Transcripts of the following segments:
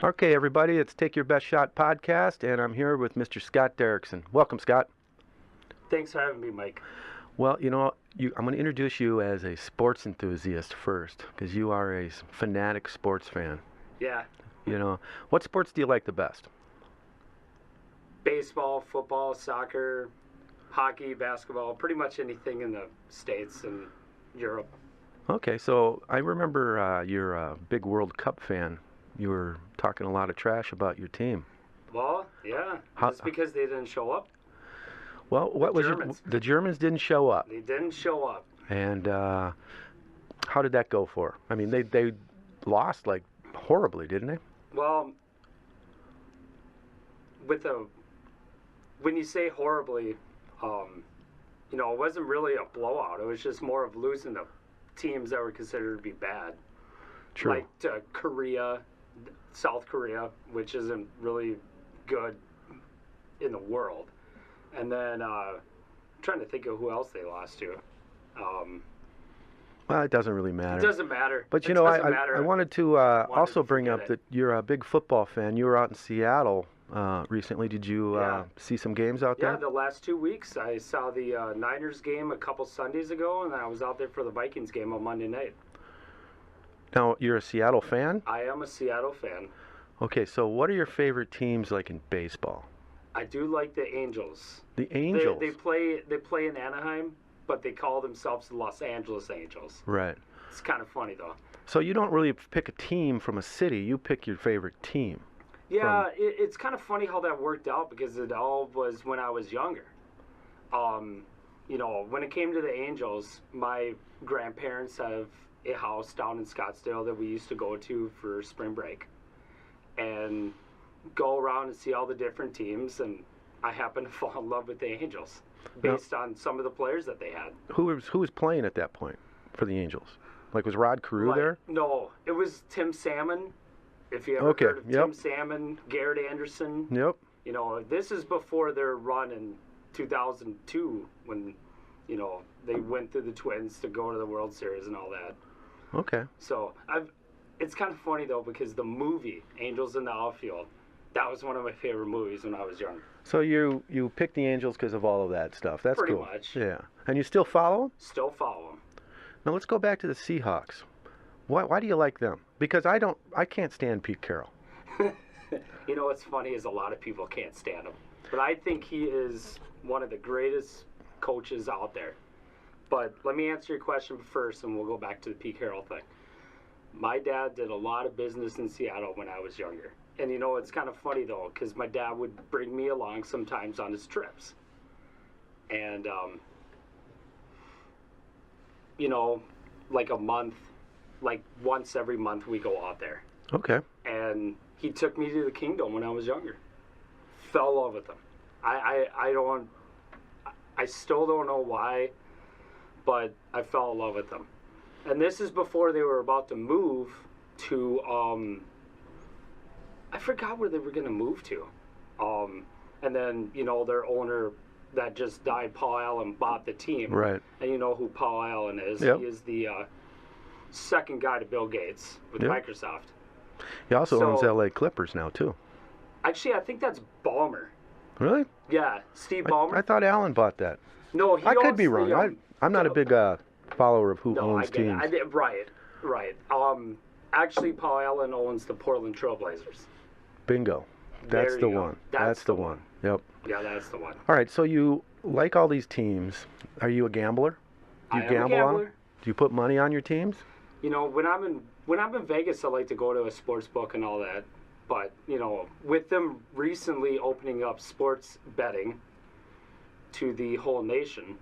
Okay, everybody, it's Take Your Best Shot podcast, and I'm here with Mr. Scott Derickson. Welcome, Scott. Thanks for having me, Mike. Well, I'm going to introduce you as a sports enthusiast first, because you are a fanatic sports fan. Yeah. What sports do you like the best? Baseball, football, soccer, hockey, basketball, pretty much anything in the States and Europe. Okay, so I remember you're a big World Cup fan. You were talking a lot of trash about your team. Well, yeah. It's because they didn't show up. Well, the Germans didn't show up. They didn't show up. And how did that go for? I mean, they lost like horribly, didn't they? Well, when you say horribly, it wasn't really a blowout. It was just more of losing to teams that were considered to be bad. True. Like Korea, South Korea, which isn't really good in the world. And then I'm trying to think of who else they lost to. Well, it doesn't really matter. It doesn't matter. But I wanted to also bring up that you're a big football fan. You were out in Seattle recently. Did you see some games out there? Yeah, the last 2 weeks. I saw the Niners game a couple Sundays ago, and I was out there for the Vikings game on Monday night. Now, you're a Seattle fan? I am a Seattle fan. Okay, so what are your favorite teams like in baseball? I do like the Angels. The Angels? They play in Anaheim, but they call themselves the Los Angeles Angels. Right. It's kind of funny, though. So you don't really pick a team from a city. You pick your favorite team. Yeah, it's kind of funny how that worked out because it all was when I was younger. When it came to the Angels, my grandparents have a house down in Scottsdale that we used to go to for spring break and go around and see all the different teams, and I happened to fall in love with the Angels based on some of the players that they had. Who was playing at that point for the Angels? Like, was Rod Carew there? No, it was Tim Salmon. If you ever heard of Tim Salmon, Garrett Anderson. Yep. This is before their run in 2002 when, they went through the Twins to go to the World Series and all that. Okay. So it's kind of funny, though, because the movie, Angels in the Outfield, that was one of my favorite movies when I was younger. So you picked the Angels because of all of that stuff. That's pretty cool. much. Yeah. And you still follow them? Still follow them. Now let's go back to the Seahawks. Why do you like them? Because I can't stand Pete Carroll. What's funny is a lot of people can't stand him. But I think he is one of the greatest coaches out there. But let me answer your question first, and we'll go back to the Pete Carroll thing. My dad did a lot of business in Seattle when I was younger. And, it's kind of funny, though, because my dad would bring me along sometimes on his trips. And, like a month, like once every month we go out there. Okay. And he took me to the Kingdom when I was younger. Fell in love with him. I still don't know why, but I fell in love with them. And this is before they were about to move to, I forgot where they were going to move to. And then, their owner that just died, Paul Allen, bought the team. Right. And you know who Paul Allen is. Yep. He is the second guy to Bill Gates with Microsoft. He also owns LA Clippers now, too. Actually, I think that's Ballmer. Really? Yeah, Steve Ballmer. I thought Allen bought that. No, I could be wrong. I'm not a big follower of who owns teams. Right. Actually, Paul Allen owns the Portland Trailblazers. Bingo. That's the one. That's the one. Yep. Yeah, that's the one. All right, so you like all these teams. Are you a gambler? Do you gamble on them? Do you put money on your teams? When I'm in Vegas, I like to go to a sports book and all that. But, with them recently opening up sports betting to the whole nation,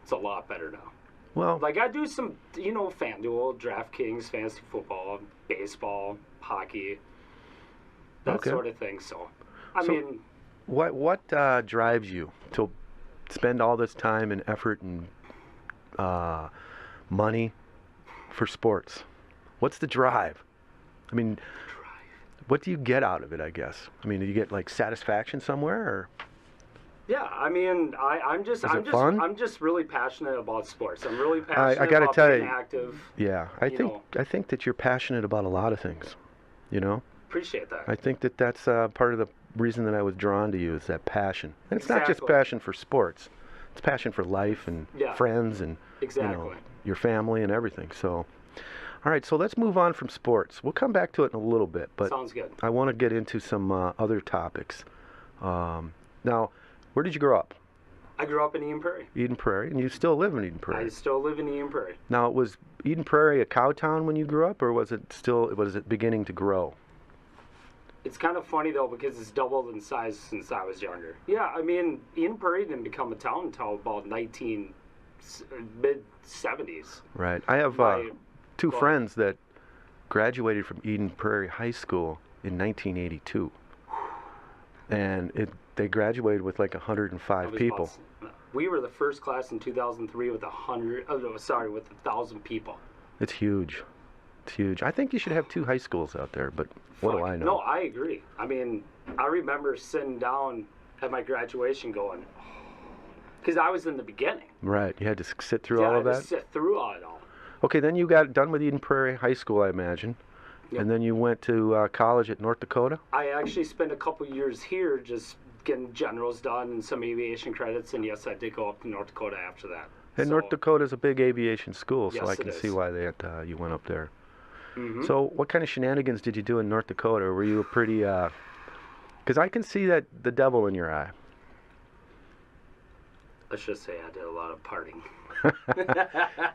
it's a lot better now. Well, like I do some, FanDuel, DraftKings, fantasy football, baseball, hockey, that sort of thing. So, I mean, what drives you to spend all this time and effort and money for sports? What's the drive? I mean, what do you get out of it, I guess? I mean, do you get like satisfaction somewhere, or? Yeah, I mean, I'm just really passionate about sports. I'm really passionate I gotta about tell being you, active. Yeah, I think that you're passionate about a lot of things, Appreciate that. I think that that's part of the reason that I was drawn to you is that passion. And it's not just Exactly. passion for sports. It's passion for life and Yeah. friends and Exactly. your family and everything. So, all right, so let's move on from sports. We'll come back to it in a little bit, but Sounds good. I want to get into some other topics. Now, where did you grow up? I grew up in Eden Prairie. Eden Prairie, and you still live in Eden I Prairie. still live in Eden Prairie. Now, was Eden Prairie a cow town when you grew up, or was it beginning to grow? It's kind of funny though because it's doubled in size since I was younger. Yeah, I mean, Eden Prairie didn't become a town until about mid 70s. Right. I have two Go ahead. friends that graduated from Eden Prairie High School in 1982, and they graduated with like 105 people. We were the first class in 2003 with 1,000 people. It's huge. It's huge. I think you should have two high schools out there, but what do Fuck. I know? No, I agree. I mean, I remember sitting down at my graduation going, because I was in the beginning. Right. You had to sit through Yeah, all I of had that? to sit through all it all. Okay, then you got done with Eden Prairie High School, I imagine. Yep. And then you went to college at North Dakota? I actually spent a couple years here just getting generals done and some aviation credits, and yes, I did go up to North Dakota after that. And So, North Dakota's a big aviation school, so Yes, I it can is. see why you went up there. mhm. So what kind of shenanigans did you do in North Dakota? Were you a pretty... Because I can see the devil in your eye. Let's just say I did a lot of partying.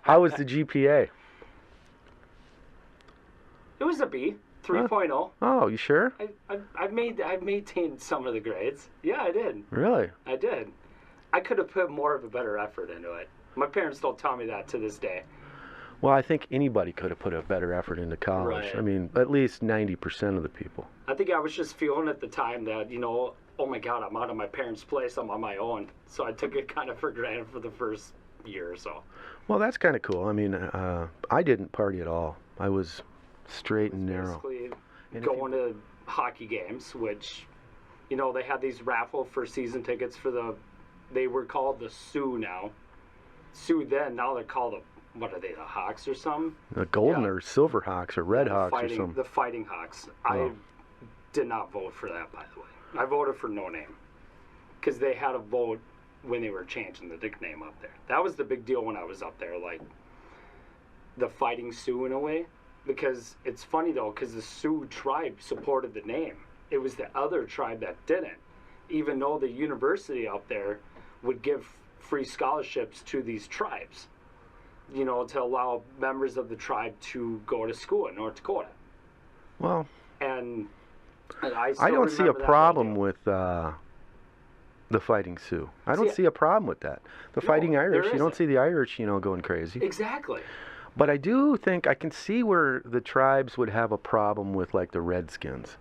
How was the GPA? It was a B, 3.0. Oh, you sure? I've maintained some of the grades. Yeah, I did. Really? I did. I could have put more of a better effort into it. My parents don't tell me that to this day. Well, I think anybody could have put a better effort into college. Right. I mean, at least 90% of the people. I think I was just feeling at the time that, oh my God, I'm out of my parents' place. I'm on my own. So I took it kind of for granted for the first year or so. Well, that's kind of cool. I mean, I didn't party at all. I was straight and narrow. Basically And if going to hockey games, which, they had these raffle for season tickets for they were called the Sioux now. Sioux then, now they're called what are they, the Hawks or something? The Golden Yeah. or Silver Hawks or Red Hawks or something. The Fighting Hawks. I Oh. did not vote for that, by the way. I voted for No Name. Because they had a vote when they were changing the nickname up there. That was the big deal when I was up there, like the Fighting Sioux in a way. Because it's funny though, because the Sioux tribe supported the name. It was the other tribe that didn't. Even though the university up there would give free scholarships to these tribes, to allow members of the tribe to go to school in North Dakota. Well, And I I don't see a remember that problem whole deal. with the Fighting Sioux. I don't See, see a problem with that. The No, Fighting there Irish, you don't isn't. see the Irish, going crazy. Exactly. But I do think I can see where the tribes would have a problem with, like, the Redskins.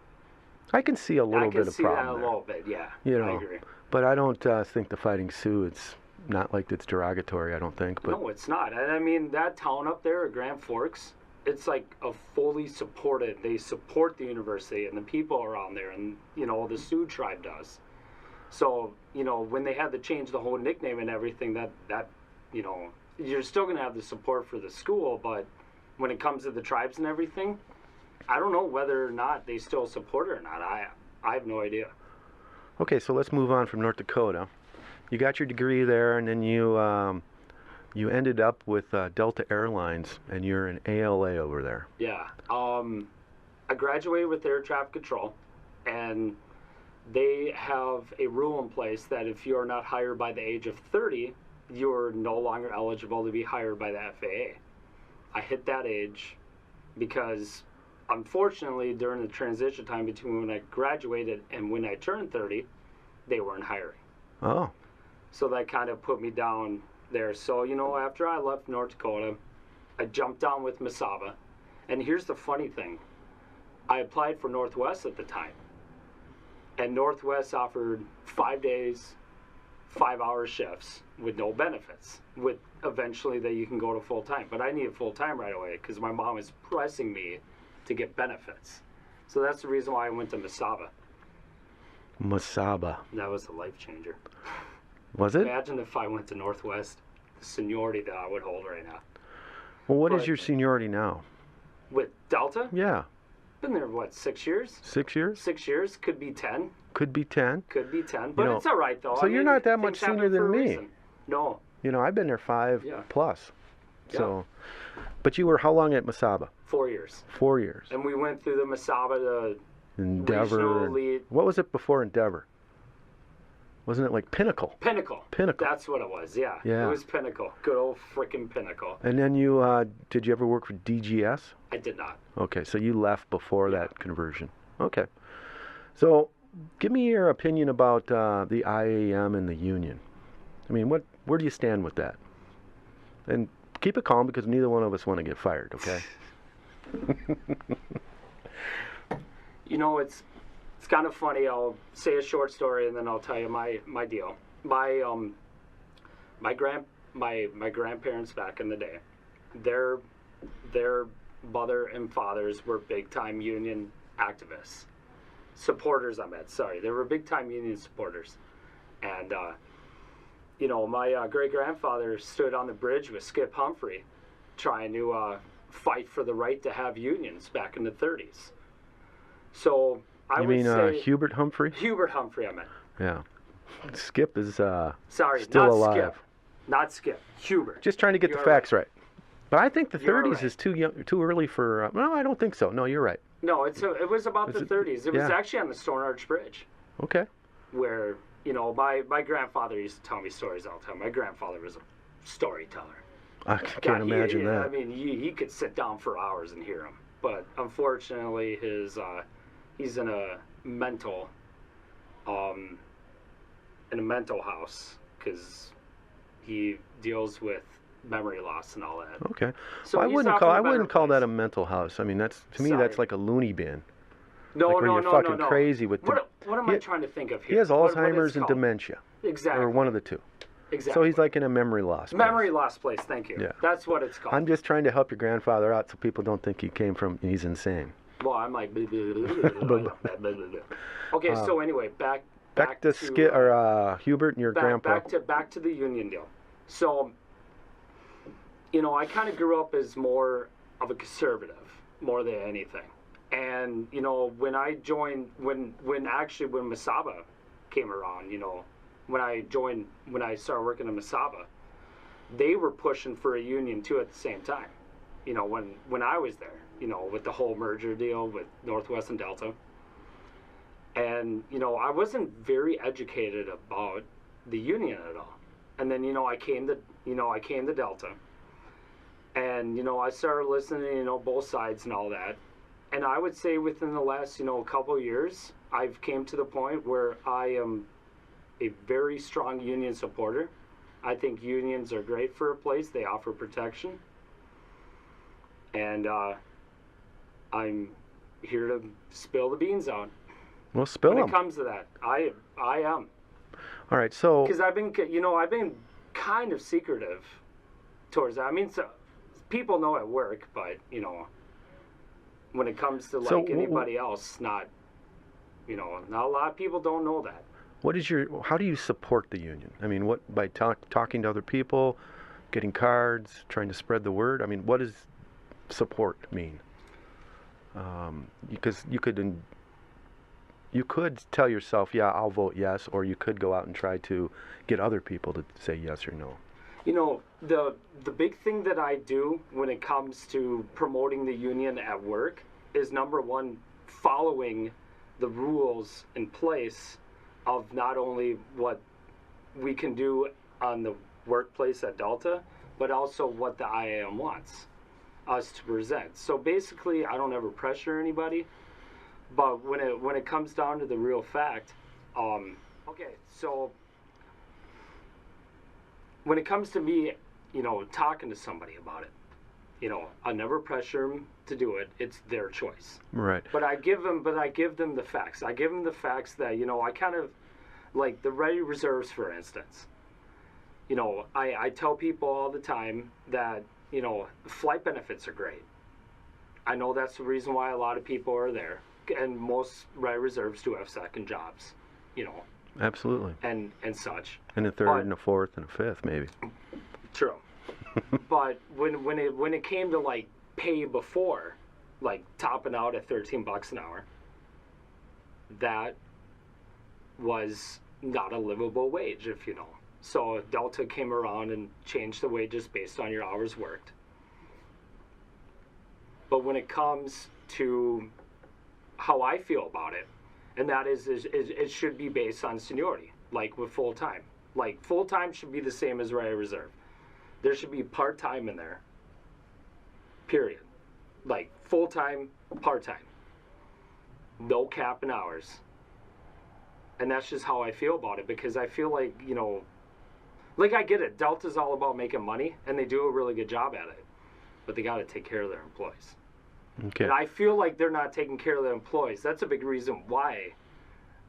I can see a little I can bit of see that problem a there. little bit, yeah. You I know. agree. But I don't think the Fighting Sioux, it's not like it's derogatory, I don't think. But No, it's not. And I mean, that town up there, Grand Forks, it's like a fully supported, they support the university and the people around there, and, the Sioux tribe does. So, when they had to change the whole nickname and everything, that you're still going to have the support for the school, but when it comes to the tribes and everything, I don't know whether or not they still support it or not. I have no idea. okay, so let's move on from North Dakota. You got your degree there, and then you ended up with Delta Airlines, and you're an ALA over there. Yeah. I graduated with air traffic control, and they have a rule in place that if you're not hired by the age of 30, you're no longer eligible to be hired by the FAA. I hit that age because, unfortunately, during the transition time between when I graduated and when I turned 30, they weren't hiring. Oh, So that kind of put me down there. So, after I left North Dakota, I jumped down with Mesaba. And here's the funny thing. I applied for Northwest at the time. And Northwest offered 5 days, 5-hour shifts with no benefits, with eventually that you can go to full-time. But I needed full-time right away because my mom was pressing me to get benefits. So that's the reason why I went to Mesaba. Mesaba. That was a life changer. Was it? Imagine if I went to Northwest, the seniority that I would hold right now. Well, what is but- your seniority now? With Delta, Yeah. Been there, what, 6 years? 6 years? 6 years, could be 10. Could be 10. Could be 10, but know, it's all right, though. So you're not that much things happen senior for than a me. reason. No. You know, I've been there 5 Yeah. plus. Yeah. So, but you were how long at Mesaba? 4 years. 4 years. And we went through the Mesaba, Endeavor. regional elite. What was it before Endeavor? Wasn't it like Pinnacle? Pinnacle. Pinnacle. That's what it was, yeah. Yeah. It was Pinnacle. Good old frickin' Pinnacle. And then you, did you ever work for DGS? I did not. Okay, so you left before that conversion. Okay. So, give me your opinion about the IAM and the union. I mean, where do you stand with that? And keep it calm because neither one of us want to get fired, okay? You know, it's kind of funny. I'll say a short story and then I'll tell you my deal. My grandparents back in the day, their mother and fathers were big time union activists, supporters. They were big time union supporters, and you know, my great grandfather stood on the bridge with Skip Humphrey, trying to fight for the right to have unions back in the 30s. So I you would mean say Hubert Humphrey? Hubert Humphrey, I meant. Yeah. Skip is Sorry, still not alive. Skip. Not Skip. Hubert. Just trying to get You're the facts right. But I think the You're 30s right. is too young, too early for. No, I don't think so. No, you're right. No, it was about Is the it- 30s. It was yeah. actually on the Stone Arch Bridge, Okay. where, you know, my grandfather used to tell me stories all the time. My grandfather was a storyteller. I can't imagine that. I mean, he could sit down for hours and hear him. But unfortunately, he's in a mental house because he deals with memory loss and all that. Okay. So Well, I he's wouldn't off call in a I better wouldn't call place. that a mental house. I mean, that's to me Sorry. that's like a loony bin. No, like where no, you're no, fucking no, no. crazy with What am I he- trying to think of here? He has What Alzheimer's it's and called. dementia, Exactly. or one of the two. Exactly. So he's like in a memory loss. place. memory loss place. Thank you. Yeah. That's what it's called. I'm just trying to help your grandfather out so people don't think he's insane. Well, I'm like. Okay, so anyway, Back to Skip or Hubert and your grandpa. back to the union deal. So, you know, I kind of grew up as more of a conservative, more than anything. And you know, when I joined, when Mesaba came around, you know, when I started working in Mesaba, they were pushing for a union too at the same time. You know, when I was there, you know, with the whole merger deal with Northwest and Delta. And, you know, I wasn't very educated about the union at all. And then, you know, I came to Delta. And, you know, I started listening, you know, both sides and all that. And I would say within the last, you know, couple of years, I've came to the point where I am a very strong union supporter. I think unions are great for a place. They offer protection. And I'm here to spill the beans out. Well, spill When them. it comes to that, I am. All right. So Because I've been kind of secretive towards that. I mean, so, people know at work, but, you know, when it comes to, like, So, anybody else, not a lot of people don't know that. how do you support the union? I mean, by talking to other people, getting cards, trying to spread the word? I mean, what does support mean? Because you could tell yourself, yeah, I'll vote yes, or you could go out and try to get other people to say yes or no. You know, the big thing that I do when it comes to promoting the union at work is, number one, following the rules in place of not only what we can do on the workplace at Delta, but also what the IAM wants us to present. So basically, I don't ever pressure anybody, but when it comes down to the real fact, so when it comes to me, you know, talking to somebody about it, you know, I never pressure them to do it. It's their choice. Right. But I give them the facts. I give them the facts that, you know, I kind of, like the Ready Reserves, for instance. You know, I tell people all the time that, you know, flight benefits are great. I know that's the reason why a lot of people are there. And most Ready Reserves do have second jobs, you know. Absolutely. And such. And a third and a fourth and a fifth, maybe. True. But when it came to, like, pay before, like topping out at $13 an hour. That was not a livable wage, if you know. So Delta came around and changed the wages based on your hours worked. But when it comes to how I feel about it, and that is it should be based on seniority, like with full-time. Like full-time should be the same as right reserve. There should be part-time in there, period. Like full-time, part-time. No cap in hours. And that's just how I feel about it, because I feel like, you know, like I get it. Delta's all about making money, and they do a really good job at it. But they got to take care of their employees. Okay. And I feel like they're not taking care of their employees. That's a big reason why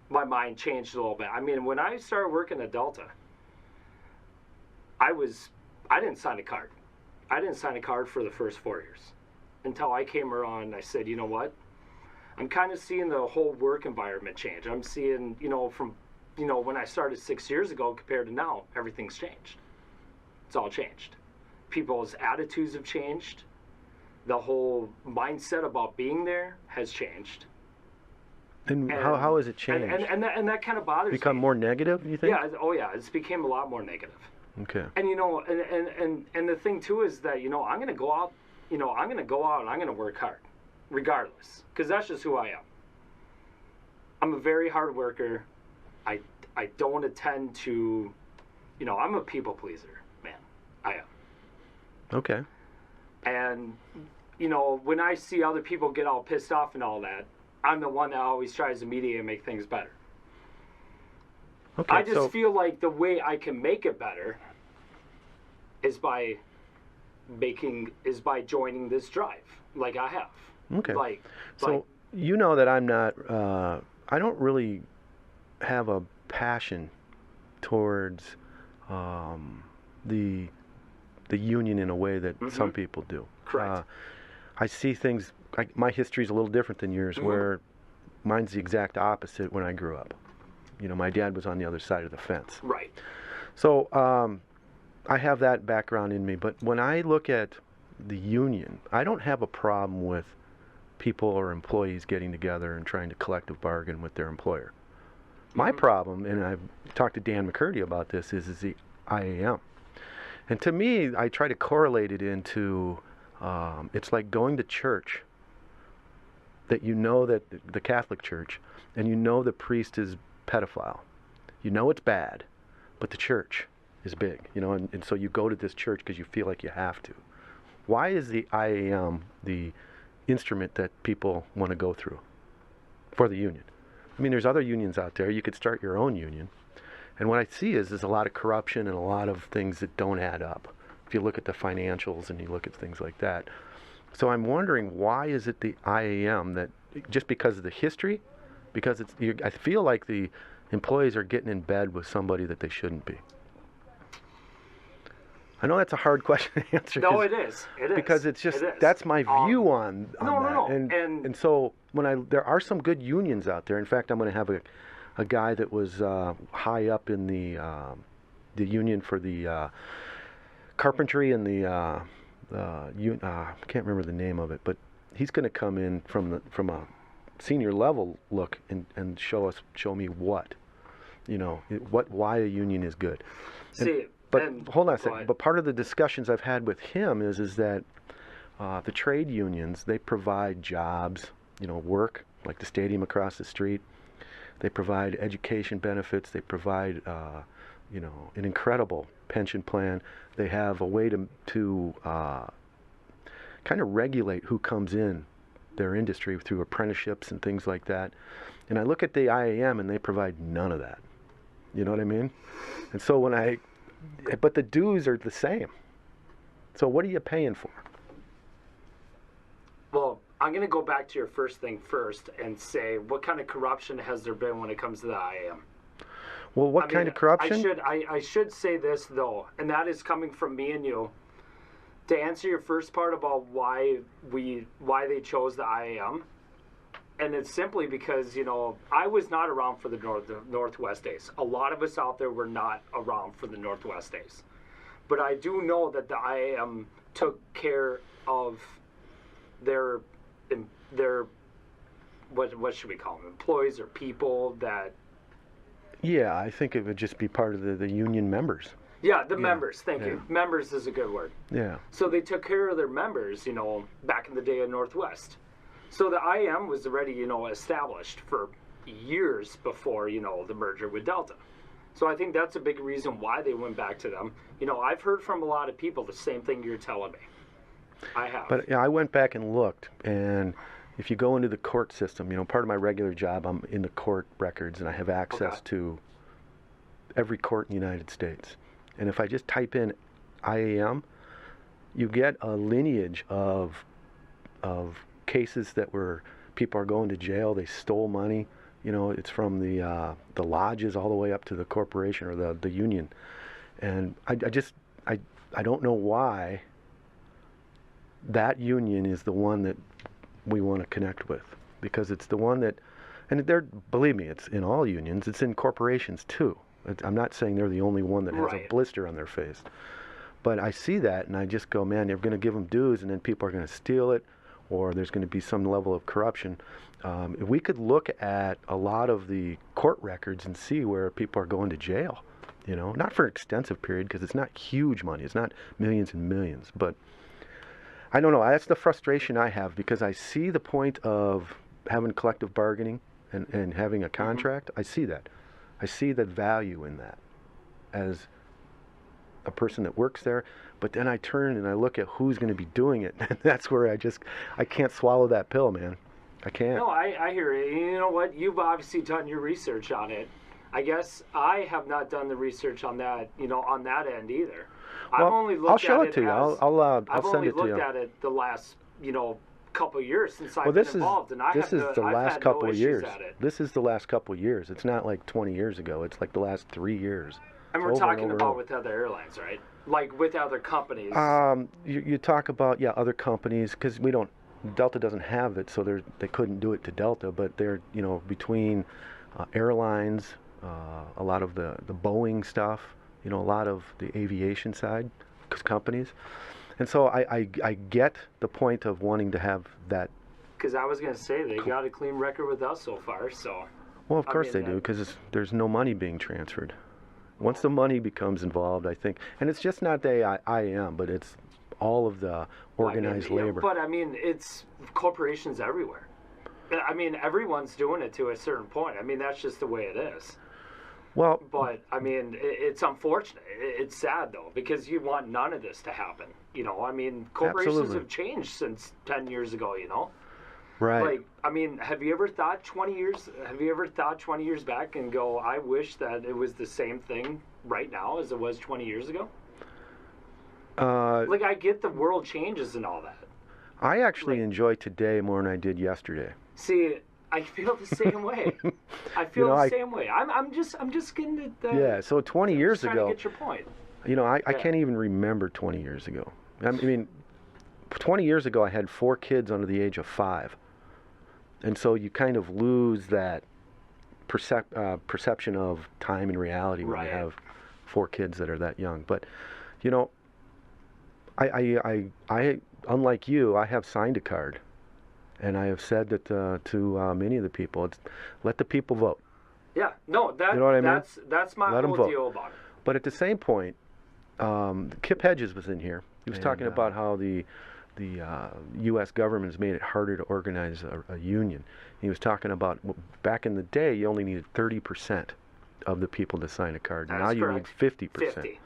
my mind changed a little bit. I mean, when I started working at Delta, I didn't sign a card. I didn't sign a card for the first 4 years. Until I came around and I said, you know what? I'm kind of seeing the whole work environment change. I'm seeing, you know, from, you know, when I started 6 years ago compared to now, everything's changed. It's all changed. People's attitudes have changed. The whole mindset about being there has changed. And how has it changed? And that kind of bothers me. Become more negative, you think? Yeah. Oh, yeah. It's became a lot more negative. Okay. And you know, and the thing too is that, you know, I'm going to go out. You know, I'm going to go out and I'm going to work hard, regardless, because that's just who I am. I'm a very hard worker. I don't attend to, you know, I'm a people pleaser, man. I am. Okay. And, you know, when I see other people get all pissed off and all that, I'm the one that always tries to mediate and make things better. Okay. I just feel like the way I can make it better is by joining this drive, like I have. Okay. So you know that I'm not. I don't really have a passion towards the union in a way that some people do. Correct. I see things. My history is a little different than yours, where mine's the exact opposite. When I grew up, you know, my dad was on the other side of the fence. Right. So I have that background in me. But when I look at the union, I don't have a problem with people or employees getting together and trying to collective bargain with their employer. My problem, and I've talked to Dan McCurdy about this, is the IAM. And to me, I try to correlate it into, it's like going to church, that you know that the Catholic Church, and you know the priest is pedophile. You know it's bad, but the church is big, you know, and so you go to this church because you feel like you have to. Why is the IAM the instrument that people want to go through for the union? I mean, there's other unions out there. You could start your own union. And what I see is there's a lot of corruption and a lot of things that don't add up. If you look at the financials and you look at things like that. So I'm wondering, why is it the IAM that, just because of the history? Because I feel like the employees are getting in bed with somebody that they shouldn't be. I know that's a hard question to answer. No, it is. It is. Because it's just, that's my view on that. No. And so there are some good unions out there. In fact, I'm going to have a guy that was high up in the union for the carpentry and I can't remember the name of it, but he's going to come in from a senior level look and show me what, you know, why a union is good. But hold on a second. But part of the discussions I've had with him is that the trade unions, they provide jobs, you know, work, like the stadium across the street. They provide education benefits. They provide, you know, an incredible pension plan. They have a way to kind of regulate who comes in their industry through apprenticeships and things like that. And I look at the IAM and they provide none of that. You know what I mean? And so but the dues are the same. So what are you paying for? Well, I'm going to go back to your first thing first and say, what kind of corruption has there been when it comes to the IAM? Well, what kind of corruption? I should say this, though, and that is coming from me and you. To answer your first part about why they chose the IAM, and it's simply because, you know, I was not around for the Northwest days. A lot of us out there were not around for the Northwest days. But I do know that the IAM took care of their they're what should we call them? Employees or people that. Yeah, I think it would just be part of the union members. Yeah, the members. Thank you. Yeah. Members is a good word. Yeah. So they took care of their members, back in the day in Northwest. So the IAM was already, established for years before, the merger with Delta. So I think that's a big reason why they went back to them. I've heard from a lot of people the same thing you're telling me. I have. But I went back and looked, and if you go into the court system, part of my regular job, I'm in the court records, and I have access to every court in the United States. And if I just type in IAM, you get a lineage of cases that were people are going to jail. They stole money. It's from the lodges all the way up to the corporation or the union. And I don't know why that union is the one that we want to connect with, because it's the one that, and believe me, it's in all unions. It's in corporations too. I'm not saying they're the only one that has a blister on their face. But I see that, and I just go, man, they're going to give them dues, and then people are going to steal it, or there's going to be some level of corruption. If we could look at a lot of the court records and see where people are going to jail, not for an extensive period, because it's not huge money. It's not millions and millions. But I don't know. That's the frustration I have, because I see the point of having collective bargaining and having a contract. I see that. I see the value in that as a person that works there, but then I turn and I look at who's going to be doing it, and that's where I can't swallow that pill, man. I can't. No, I hear it. You know what? You've obviously done your research on it. I guess I have not done the research on that, on that end either. Well, I've only looked I'll show at it to you. I'll send it to you. I've only looked at it the last, couple of years since I've been involved, and this is the last couple of years. At it. This is the last couple of years. It's not like 20 years ago. It's like the last 3 years. And we're talking about with other airlines, right? Like with other companies. You talk about other companies, because Delta doesn't have it, so they couldn't do it to Delta. But they're between airlines, a lot of the Boeing stuff, a lot of the aviation side companies. And so I get the point of wanting to have that. Because I was going to say, they got a clean record with us so far, so. Well, of course they do, because there's no money being transferred. Once the money becomes involved, I think, and it's just not the IAM, but it's all of the organized labor. But it's corporations everywhere. Everyone's doing it to a certain point. That's just the way it is. Well, but it's unfortunate. It's sad though, because you want none of this to happen. Corporations have changed since 10 years ago. Right. Have you ever thought 20 years? Have you ever thought 20 years back and go, I wish that it was the same thing right now as it was 20 years ago? I get the world changes and all that. I actually enjoy today more than I did yesterday. See, I feel the same way. I feel the same way. I'm just getting it. Yeah. So 20 years ago. Trying to get your point. I can't even remember 20 years ago. 20 years ago I had 4 kids under the age of 5, and so you kind of lose that perception of time and reality when you have 4 kids that are that young. But I unlike you, I have signed a card. And I have said that to many of the people, let the people vote. Yeah, no, you know what I mean? That's my whole deal about it. But at the same point, Kip Hedges was in here. He was talking about how the U.S. government has made it harder to organize a union. He was talking about back in the day, you only needed 30% of the people to sign a card. Now you need 50%. 50.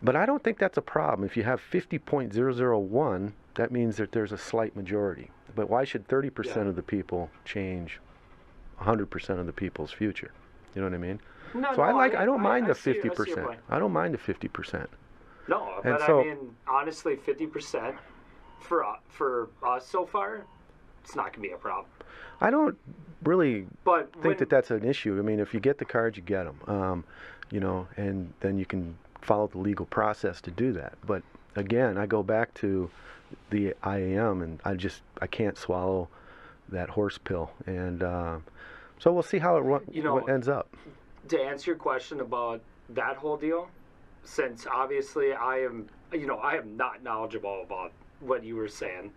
But I don't think that's a problem. If you have 50.001, that means that there's a slight majority. But why should 30% of the people change 100% of the people's future? You know what I mean? I don't mind the 50%. I don't mind the 50%. No, but honestly, 50% for us so far, it's not going to be a problem. I don't really think that that's an issue. If you get the cards, you get them. And then you can follow the legal process to do that. But again, I go back to the IAM, and I can't swallow that horse pill. And so we'll see how it ends up. To answer your question about that whole deal, since obviously I am not knowledgeable about what you were saying,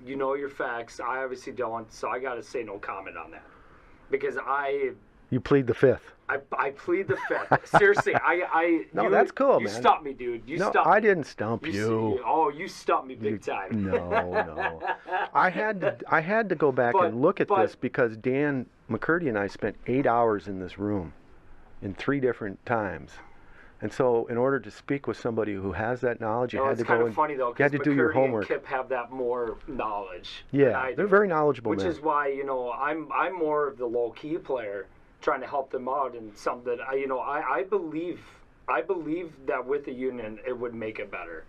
You know your facts. I obviously don't, so I got to say no comment on that. Because You plead the fifth. I plead the fifth. Seriously, No, that's cool, you man. You stumped me, dude. You no, stumped I me. didn't stump you. You stumped me big time. No. I had to go back and look at this because Dan McCurdy and I spent 8 hours in this room in 3 different times. And so, in order to speak with somebody who has that knowledge, you had to go and funny, though, you had to do your homework. And Kip have that more knowledge. Yeah, they're very knowledgeable, which man. is why I'm more of the low key player, trying to help them out and something that I believe that with the union it would make it better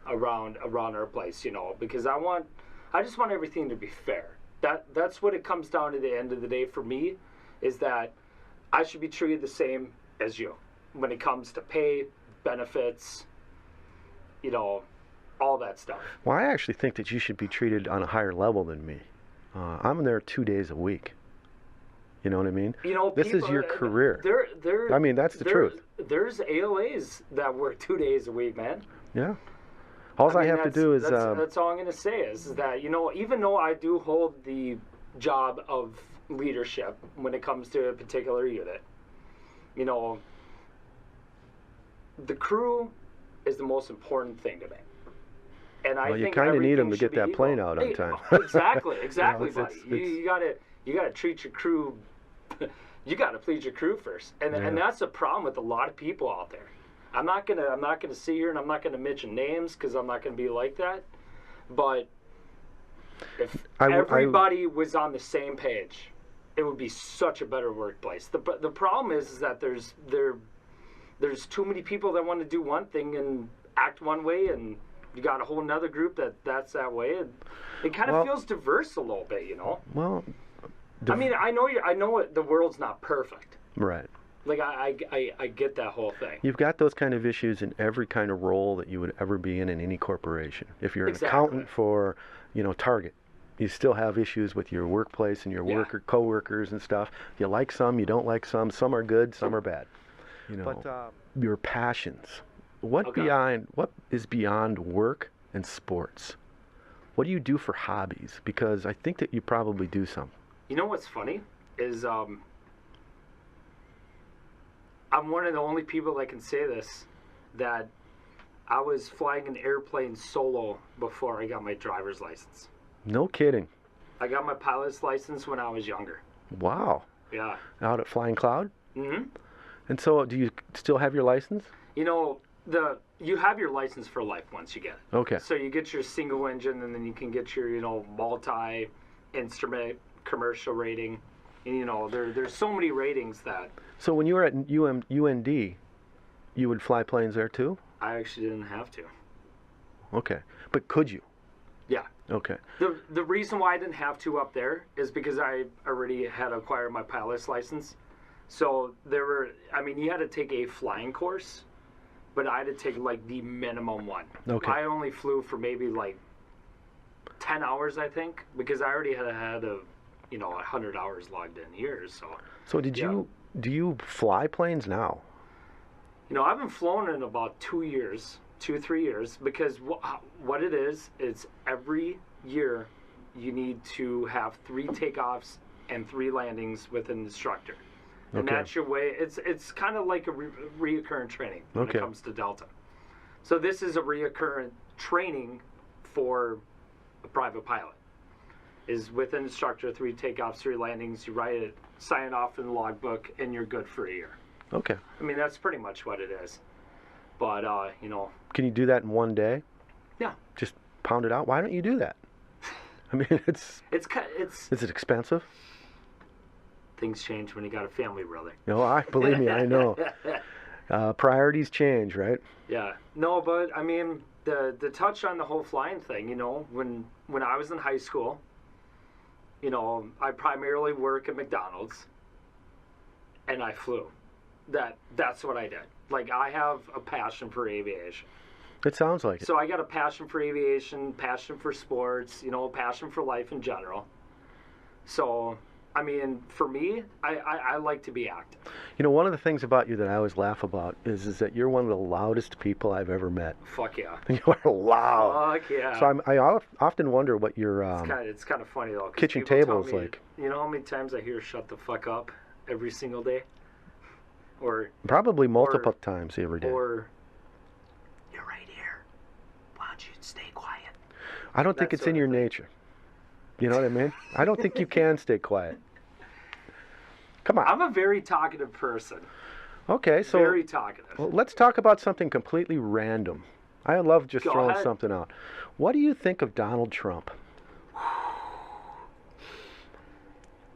around our place, because I just want everything to be fair. That's what it comes down to. The end of the day for me is that I should be treated the same as you when it comes to pay, benefits, all that stuff. Well, I actually think that you should be treated on a higher level than me. I'm there 2 days a week. You know what I mean? This is your career. I mean, that's the truth. There's ALAs that work 2 days a week, man. Yeah. All I have to do is... That's all I'm going to say is that, even though I do hold the job of leadership when it comes to a particular unit, the crew is the most important thing to me. And I think you kind of need them to get that equal. plane out on time. Exactly, buddy. You gotta treat your crew. You gotta please your crew first, and that's a problem with a lot of people out there. I'm not gonna sit here and I'm not gonna mention names because I'm not gonna be like that. But if everybody was on the same page, it would be such a better workplace. The problem is that there's too many people that want to do one thing and act one way, and you got a whole nother group that's that way. And it kind of feels diverse a little bit, Well, I mean, I know the world's not perfect. Right. Like I get that whole thing. You've got those kind of issues in every kind of role that you would ever be in any corporation. If you're an accountant for, Target, you still have issues with your workplace and your coworkers and stuff. You like some, you don't like some. Some are good, some are bad. But your passions. What is beyond work and sports? What do you do for hobbies? Because I think that you probably do some. You know what's funny is I'm one of the only people that can say this, that I was flying an airplane solo before I got my driver's license. No kidding. I got my pilot's license when I was younger. Wow. Yeah. Out at Flying Cloud? Mm-hmm. And so do you still have your license? You have your license for life once you get it. Okay. So you get your single engine, and then you can get your, multi-instrument commercial rating. And, there's so many ratings that... So when you were at UND, you would fly planes there too? I actually didn't have to. Okay. But could you? Yeah. Okay. The reason why I didn't have to up there is because I already had acquired my pilot's license. So you had to take a flying course, but I had to take the minimum one. Okay. I only flew for maybe 10 hours, I think, because I already had 100 hours logged in years. So do you fly planes now? I haven't flown in about 3 years, because what it is, it's every year you need to have 3 takeoffs and 3 landings with an instructor. And that's your way. It's kind of like a reoccurring training when it comes to Delta. So this is a reoccurring training for a private pilot. Is with an instructor, 3 takeoffs, 3 landings. You write it, sign off in the logbook, and you're good for a year. Okay. I mean, that's pretty much what it is. But Can you do that in one day? Yeah. Just pound it out. Why don't you do that? I mean, it's. Is it expensive? Things change when you got a family, brother. No, believe me, I know. Priorities change, right? Yeah. No, but I mean, the touch on the whole flying thing, when I was in high school, I primarily work at McDonald's, and I flew. That's what I did. I have a passion for aviation. It sounds like it. So I got a passion for aviation, passion for sports, passion for life in general. So I mean, for me, I like to be active. You know, one of the things about you that I always laugh about is that you're one of the loudest people I've ever met. Fuck yeah. You are loud. Fuck yeah. So I often wonder what your It's kind of funny though. 'Cause kitchen people table tell is me, like. You know how many times I hear "shut the fuck up" every single day, or Probably multiple times every day. or you're right here. Why don't you stay quiet? I don't think that it's sort in of your thing. nature. You know what I mean? I don't think you can stay quiet. Come on. I'm a very talkative person. Okay, so Very talkative. well, let's talk about something completely random. I love just Go throwing ahead. something out. What do you think of Donald Trump?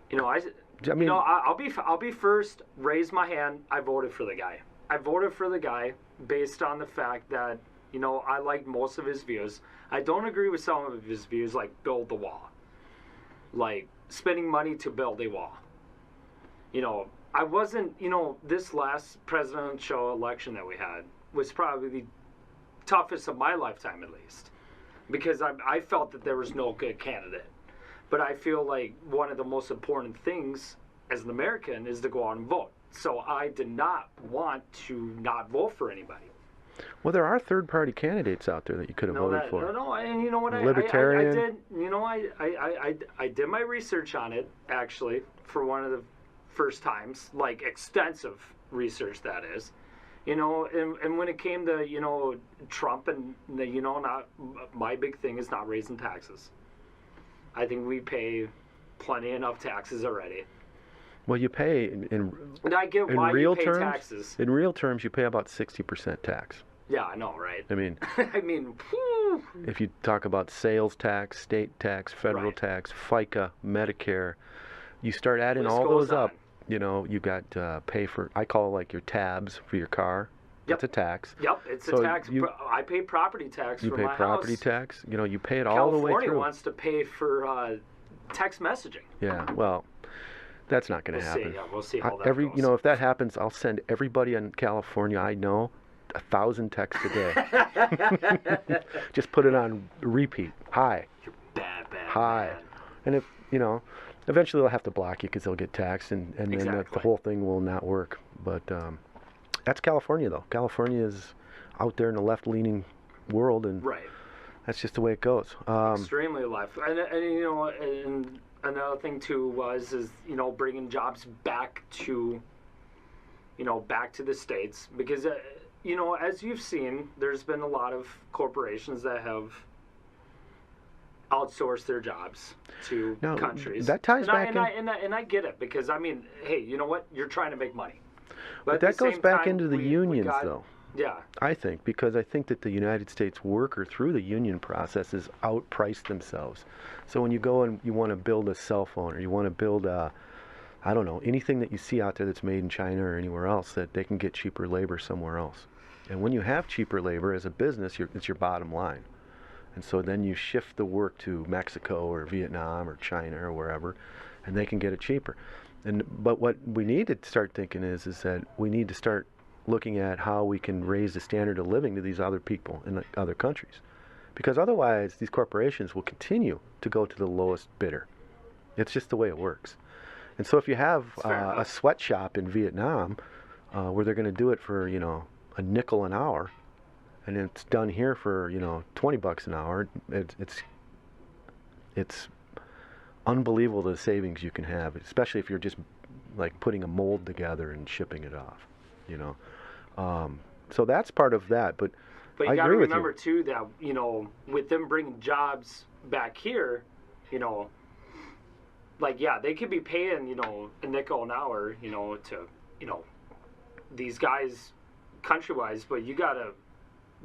You know, I I mean, you know, I'll be first. Raise my hand. I voted for the guy. I voted for the guy based on the fact that I liked most of his views. I don't agree with some of his views, like build the wall, like spending money to build a wall. I wasn't. This last presidential election that we had was probably the toughest of my lifetime, at least, because I felt that there was no good candidate. But I feel like one of the most important things as an American is to go out and vote. So I did not want to not vote for anybody. well, there are third-party candidates out there that you could have voted for. No, and you know what? Libertarian. I did. I did my research on it actually for one of the first times, like extensive research that is. And when it came to Trump and not my big thing is not raising taxes. I think we pay plenty enough taxes already. Well, you pay And I get in why real you pay terms. taxes. In real terms, you pay about 60% tax. Yeah, I know, right? I mean, I mean, whew. if you talk about sales tax, state tax, federal Right. tax, FICA, Medicare, you start adding List all goes those up. on. You got pay for, I call it like your tabs for your car. Yep. It's a tax. Yep, it's So a tax. I pay property tax You for pay my property house. tax. You pay it all the way California through. wants to pay for text messaging. Yeah, well, that's not going to We'll happen. see. Yeah, we'll see how that goes. If that happens, I'll send everybody in California I know 1,000 texts a day. Just put it on repeat. Hi. You're bad. Hi. Man. And if, eventually they'll have to block you because they'll get taxed and then the Exactly. whole thing will not work. But that's California, though. California is out there in the left-leaning world, and Right. that's just the way it goes. Extremely left. And another thing too is bringing jobs back to the states, because as you've seen, there's been a lot of corporations that have outsourced their jobs to No, countries. that ties back and I get it, because I mean, hey, you know what? You're trying to make money. But at that the goes same back time, into the we unions, got- though. Yeah. I think, because I think that the United States worker through the union process has outpriced themselves. So when you go and you want to build a cell phone, or you want to build anything that you see out there that's made in China or anywhere else, that they can get cheaper labor somewhere else. And when you have cheaper labor as a business, it's your bottom line. And so then you shift the work to Mexico or Vietnam or China or wherever, and they can get it cheaper. But what we need to start thinking is that we need to start looking at how we can raise the standard of living to these other people in other countries. Because otherwise, these corporations will continue to go to the lowest bidder. It's just the way it works. And so if you have a sweatshop in Vietnam where they're going to do it for, a nickel an hour, and it's done here for, $20 an hour, it's unbelievable the savings you can have, especially if you're just like putting a mold together and shipping it off. So that's part of that. But But I you got to agree with you. remember too that with them bringing jobs back here, they could be paying a nickel an hour, to these guys country-wise, but you got to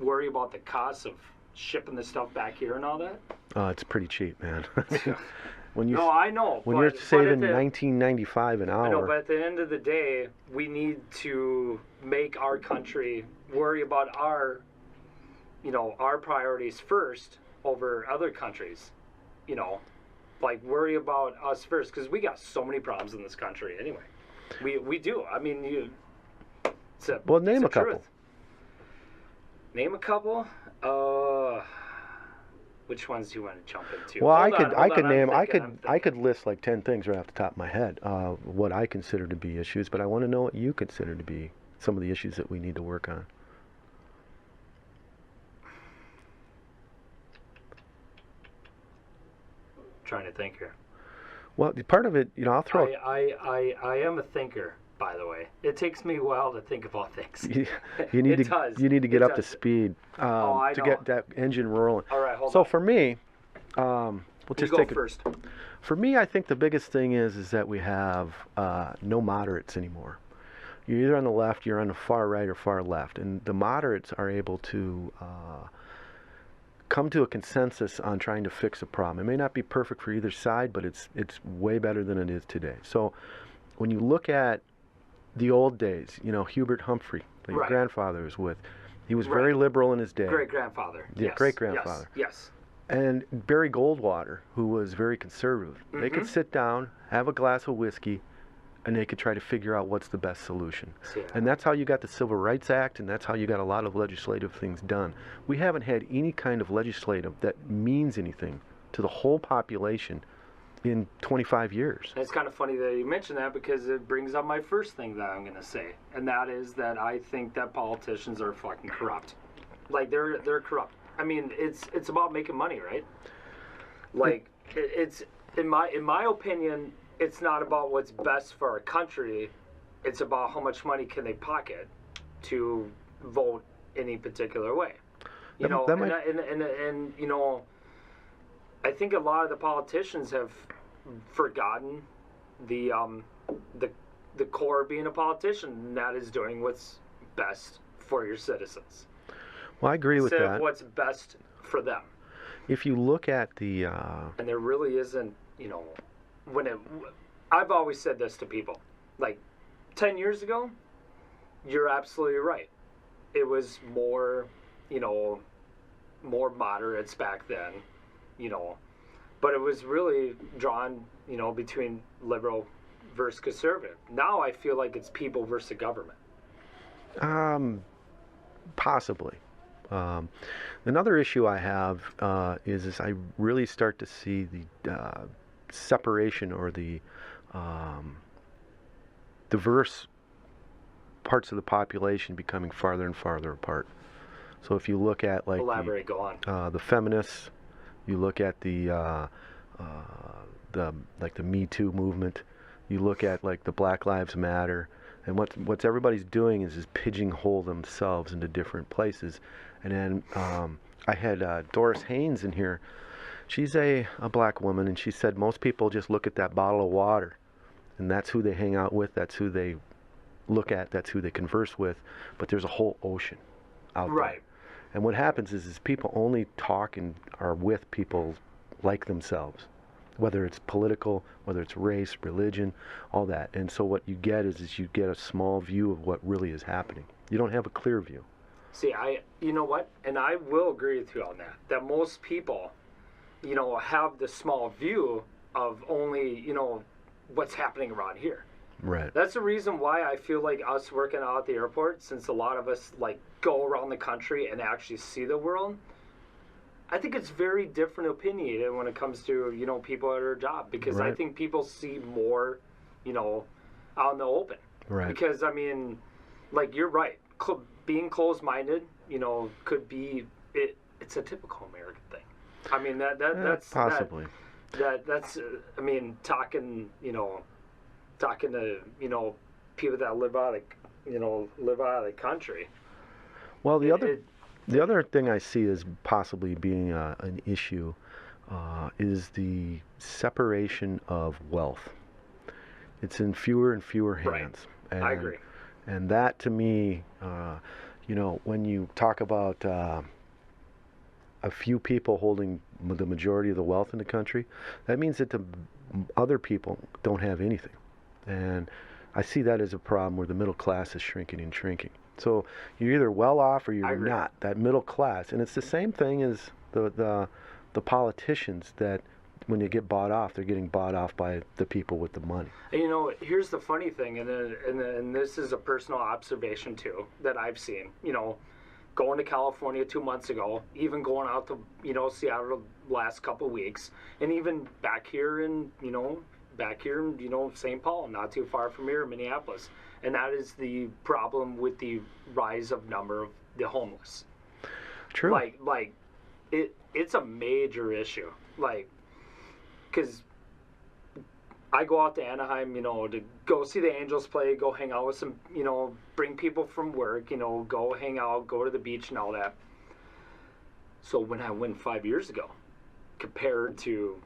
worry about the cost of shipping the stuff back here and all that. It's pretty cheap, man. No, I know. When but, you're saving but at the, $19.95 an I know, hour, but at the end of the day, we need to make our country worry about our priorities first over other countries. Worry about us first, because we got so many problems in this country anyway. We do. I mean, well, name it's a the couple. truth. Name a couple. Which ones do you want to jump into? Well, Hold on, I could I'm name, thinking, I'm I could thinking. list like 10 things right off the top of my head, what I consider to be issues, but I want to know what you consider to be some of the issues that we need to work on. Trying to think here. Well, part of it, you know, I'll throw. I am a thinker, by the way. It takes me a while to think about things. You need It to does. you need to It get up to does. speed Oh, I to know. get that engine rolling. All right, hold So on. for me, we'll You just go take first. For me, I think the biggest thing is that we have no moderates anymore. You're either on the left, you're on the far right, or far left, and the moderates are able to come to a consensus on trying to fix a problem. It may not be perfect for either side, but it's way better than it is today. So when you look at the old days, you know, Hubert Humphrey, that your Right. grandfather was with, he was Right. very liberal in his day. Great grandfather. Yeah, Yes. great-grandfather. Yes. And Barry Goldwater, who was very conservative. They could Mhm. sit down, have a glass of whiskey, and they could try to figure out what's the best solution. Yeah. And that's how you got the Civil Rights Act, and that's how you got a lot of legislative things done. We haven't had any kind of legislative that means anything to the whole population in 25 years. And it's kind of funny that you mentioned that because it brings up my first thing that I'm going to say, and that is that I think that politicians are fucking corrupt. Like they're corrupt. I mean, it's about making money, right? Like it's in my opinion, it's not about what's best for our country. It's about how much money can they pocket to vote any particular way. You That- know, that and, might- and you know, I think a lot of the politicians have forgotten the the core of being a politician, and that is doing what's best for your citizens Well, I agree with instead of that. what's best for them. If you look at the, And there really isn't, you know, when it. I've always said this to people, like 10 years ago, you're absolutely right. It was more, you know, more moderates back then, you know, but it was really drawn, you know, between liberal versus conservative. Now I feel like it's people versus the government. possibly. Another issue I have is I really start to see the separation or the diverse parts of the population becoming farther and farther apart. So if you look at like Elaborate, go on. the feminists, you look at the like the Me Too movement, you look at like the Black Lives Matter, and what's everybody's doing is pigeonhole themselves into different places. And then I had Doris Haynes in here. She's a black woman, and she said most people just look at that bottle of water, and that's who they hang out with, that's who they look at, that's who they converse with, but there's a whole ocean out there. Right. And what happens is people only talk and are with people like themselves, whether it's political, whether it's race, religion, all that. And so what you get is you get a small view of what really is happening. You don't have a clear view. See, you know what? And I will agree with you on that. That most people, you know, have the small view of only, you know, what's happening around here. Right. That's the reason why I feel like us working out at the airport, since a lot of us like go around the country and actually see the world, I think it's very different opinionated when it comes to, you know, people at our job, because I Right. think people see more, you know, out in the open. Right. Because I mean, like you're right, being closed-minded, you know, could be it's a typical American thing. I mean that's possibly. That's I mean talking to, you know, people that live out of the country. Well, the other thing I see as possibly being an issue is the separation of wealth. It's in fewer and fewer hands. Right. I agree. And that, to me, you know, when you talk about a few people holding the majority of the wealth in the country, that means that the other people don't have anything. And I see that as a problem where the middle class is shrinking and shrinking. So you're either well off or I you're agree. not, that middle class. And it's the same thing as the politicians that when they get bought off, they're getting bought off by the people with the money. And you know, here's the funny thing, and this is a personal observation too that I've seen. You know, going to California 2 months ago, even going out to, Seattle the last couple weeks, and even back here in, St. Paul, not too far from here, Minneapolis. And that is the problem with the rise of number of the homeless. True. It's a major issue. Because I go out to Anaheim, to go see the Angels play, go hang out with some, bring people from work, go hang out, go to the beach and all that. So when I went 5 years ago, compared to,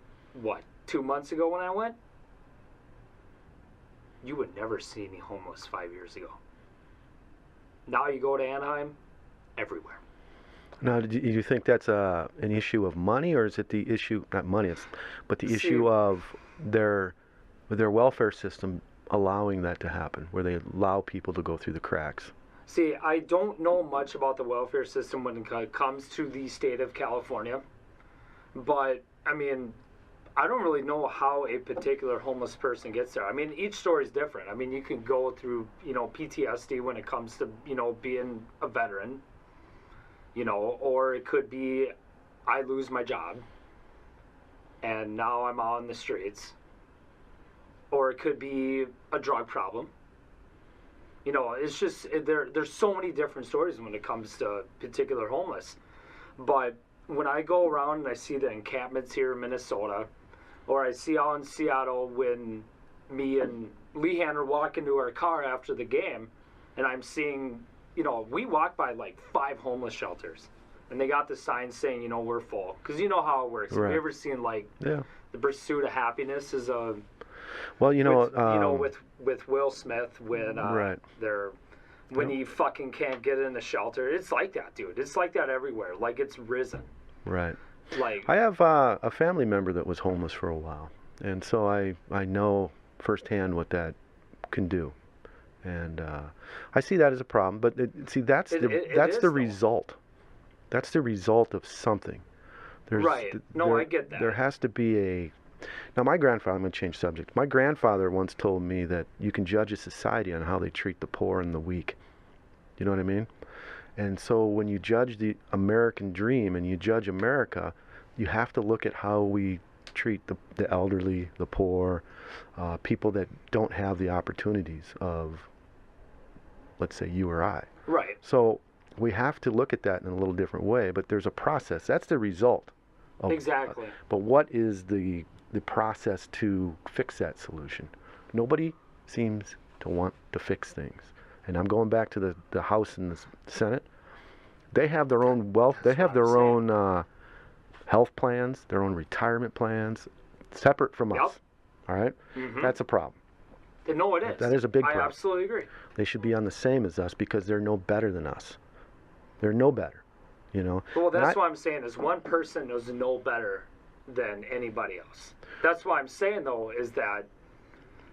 2 months ago when I went, you would never see any homeless 5 years ago. Now you go to Anaheim, everywhere. Now, do you think that's an issue of money, or is it the issue, not money, but the issue of their welfare system allowing that to happen, where they allow people to go through the cracks? See, I don't know much about the welfare system when it comes to the state of California, but, I mean, I don't really know how a particular homeless person gets there. I mean, each story is different. I mean, you can go through, PTSD when it comes to, being a veteran, or it could be I lose my job and now I'm out on the streets. Or it could be a drug problem. It's just, there's so many different stories when it comes to particular homeless. But when I go around and I see the encampments here in Minnesota, or I see out in Seattle when me and Lehan are walking to our car after the game, and I'm seeing, we walk by like 5 homeless shelters, and they got the sign saying, we're full. Because you know how it works. Right. Have you ever seen, the pursuit of happiness is a... Well, with Will Smith when right. when he fucking can't get in the shelter, it's like that, dude. It's like that everywhere. It's risen. Right. I have a family member that was homeless for a while, and so I know firsthand what that can do, and I see that as a problem. But that's the result. That's the result of something. Right. No, I get that. There has to be a... Now, my grandfather, I'm going to change subject. My grandfather once told me that you can judge a society on how they treat the poor and the weak. You know what I mean? And so when you judge the American dream and you judge America, you have to look at how we treat the elderly, the poor, people that don't have the opportunities of, let's say, you or I. Right. So we have to look at that in a little different way, but there's a process. That's the result. Exactly. But what is the process to fix that solution? Nobody seems to want to fix things. And I'm going back to the House and the Senate. They have their own wealth. They have their own health plans, their own retirement plans, separate from us. All right? Mm-hmm. That's a problem. No, it is. That is a big problem. I absolutely agree. They should be on the same as us because they're no better than us. They're no better. Well, that's what I'm saying is one person is no better than anybody else. That's why I'm saying, though, is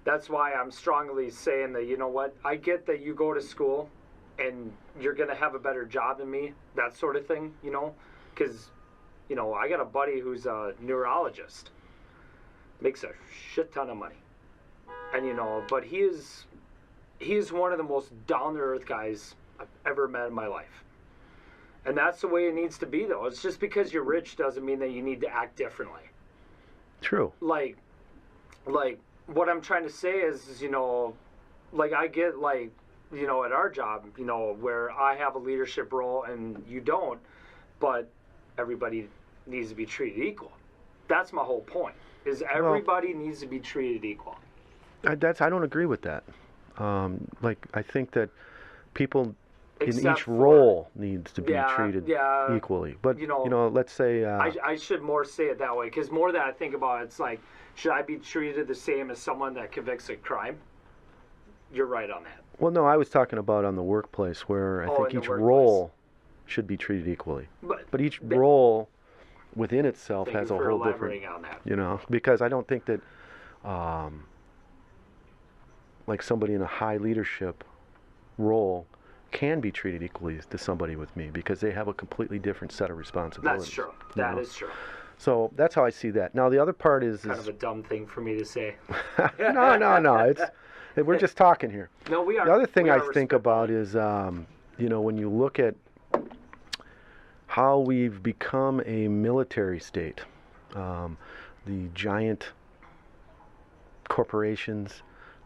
that's why I'm strongly saying that, you know what, I get that you go to school and you're going to have a better job than me, that sort of thing, because, I got a buddy who's a neurologist, makes a shit ton of money. And, but he is one of the most down-to-earth guys I've ever met in my life. And that's the way it needs to be, though. It's just because you're rich doesn't mean that you need to act differently. True. Like what I'm trying to say is I get at our job, where I have a leadership role and you don't, but everybody needs to be treated equal. That's my whole point. Is everybody needs to be treated equal. I don't agree with that. I think that people in each role needs to be treated equally. But, let's say... I should more say it that way, because more that I think about it, it's like, should I be treated the same as someone that convicts a crime? You're right on that. Well, no, I was talking about on the workplace, where I think each role should be treated equally. But each role within itself has a whole different... on that. Because I don't think that, somebody in a high leadership role can be treated equally to somebody with me, because they have a completely different set of responsibilities. That's true. That is true. So that's how I see that. Now the other part is kind of a dumb thing for me to say. No. We're just talking here. No, we are. The other thing I think about is, when you look at how we've become a military state. The giant corporations,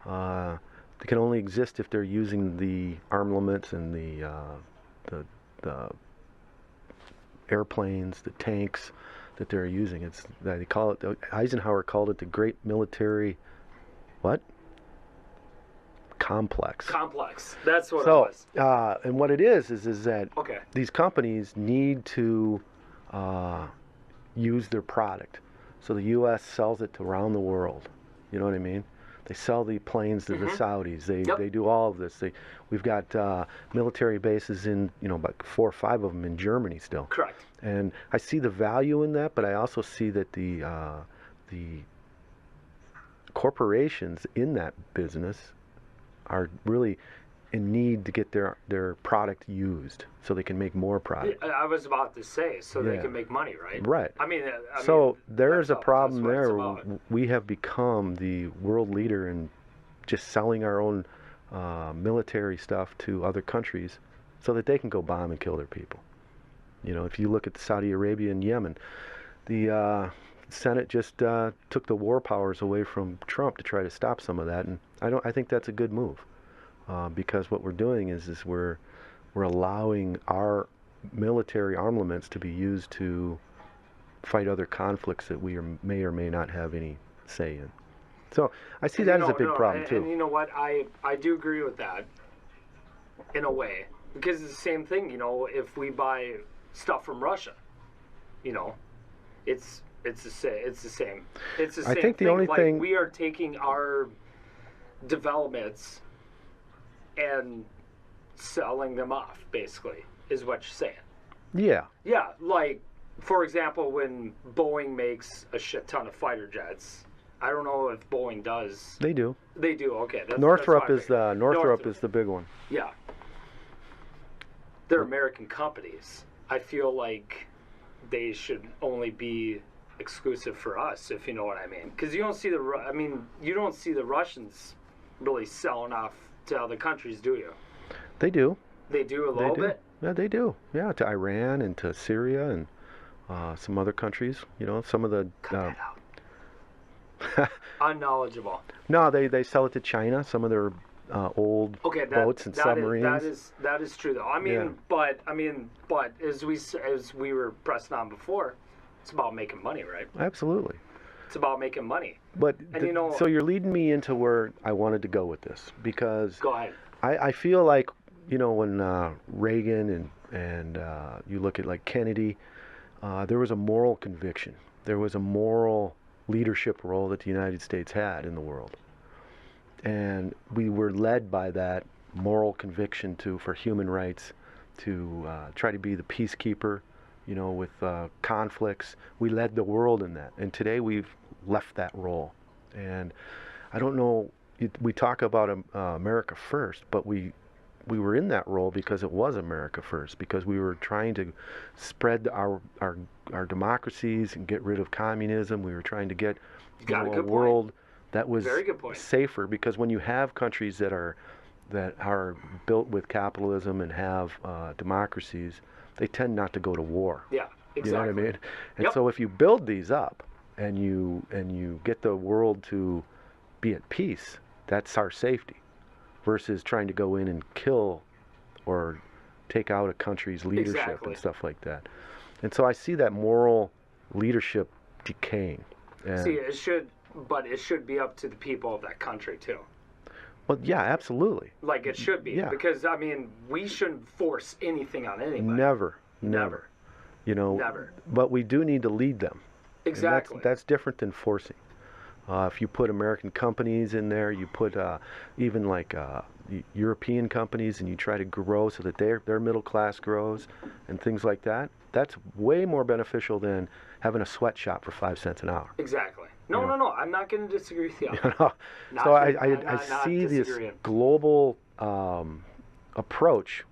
they can only exist if they're using the armaments and the airplanes, the tanks that they're using. It's they call it. Eisenhower called it the Great Military, what? Complex. Complex. That's what it was. And what it is that Okay. these companies need to use their product. So the U.S. sells it to around the world. You know what I mean? They sell the planes to the Saudis. They do all of this. We've got military bases in, about 4 or 5 of them in Germany still. Correct. And I see the value in that, but I also see that the corporations in that business are really in need to get their product used so they can make more product. I was about to say, so they Yeah. can make money, right? Right. I mean, So there's a that's problem what it's there. about. We have become the world leader in just selling our own military stuff to other countries so that they can go bomb and kill their people. If you look at Saudi Arabia and Yemen, the Senate just took the war powers away from Trump to try to stop some of that, and I think that's a good move, because what we're doing is we're allowing our military armaments to be used to fight other conflicts that we may or may not have any say in. So I see that as a big problem too. And you know what? I do agree with that in a way, because it's the same thing. If we buy stuff from Russia, it's the same. It's the same. It's the same. I think the thing. only Like, thing we are taking our developments and selling them off, basically, is what you're saying. Yeah. Yeah, like, for example, when Boeing makes a shit ton of fighter jets, I don't know if Boeing does. They do. They do, okay. Northrop that's is the big one. Yeah. They're American companies. I feel like they should only be exclusive for us, if you know what I mean. Because you don't see the Russians really selling off to other countries, do you? They do. They do a little bit? Yeah, they do. Yeah, to Iran and to Syria and some other countries. Some of the. Cut that out. Unknowledgeable. No, they sell it to China. Some of their old boats and submarines. That is true, though. Yeah. But as we were pressing on before, it's about making money, right? Absolutely. It's about making money. But And so you're leading me into where I wanted to go with this, because Go ahead. I feel like when Reagan and you look at like Kennedy, there was a moral conviction. There was a moral leadership role that the United States had in the world, and we were led by that moral conviction for human rights, to try to be the peacekeeper, with conflicts. We led the world in that, and today we've left that role. And I don't know. We talk about America first, but we were in that role because it was America first, because we were trying to spread our democracies and get rid of communism. We were trying to get a world that was safer, because when you have countries that are built with capitalism and have democracies, they tend not to go to war. Yeah, exactly. You know what I mean? And so if you build these up and you get the world to be at peace, that's our safety, versus trying to go in and kill or take out a country's leadership and stuff like that. And so I see that moral leadership decaying. And it should be up to the people of that country too. Well, yeah, absolutely. Like it should be, because we shouldn't force anything on anybody. Never. Never. But we do need to lead them. Exactly. And that's different than forcing. If you put American companies in there, you put even like European companies, and you try to grow so that their middle class grows and things like that, that's way more beneficial than having a sweatshop for 5 cents an hour. Exactly. No. I'm not going to disagree with you. So I see this global approach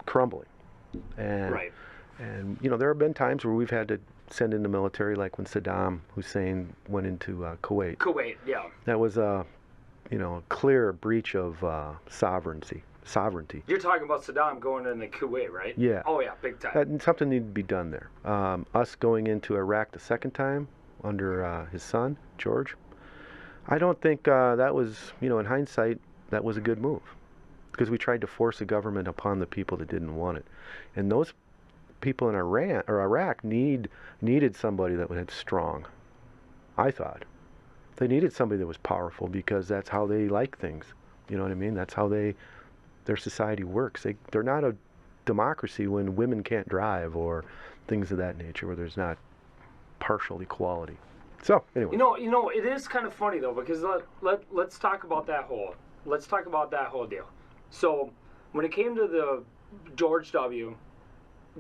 crumbling. And, right. And there have been times where we've had to send in the military, like when Saddam Hussein went into Kuwait. Kuwait, yeah. That was clear breach of sovereignty. You're talking about Saddam going into Kuwait, right? Yeah. Oh yeah, big time. Something needed to be done there. Us going into Iraq the second time under his son, George, I don't think that was, in hindsight, that was a good move. Because we tried to force a government upon the people that didn't want it. And those people in Iraq needed somebody that was strong, I thought. They needed somebody that was powerful because that's how they like things. You know what I mean? That's how their society works. They're not a democracy when women can't drive or things of that nature, where there's not partial equality. So anyway, it is kind of funny though, because let's talk about that whole deal. So when it came to the George W.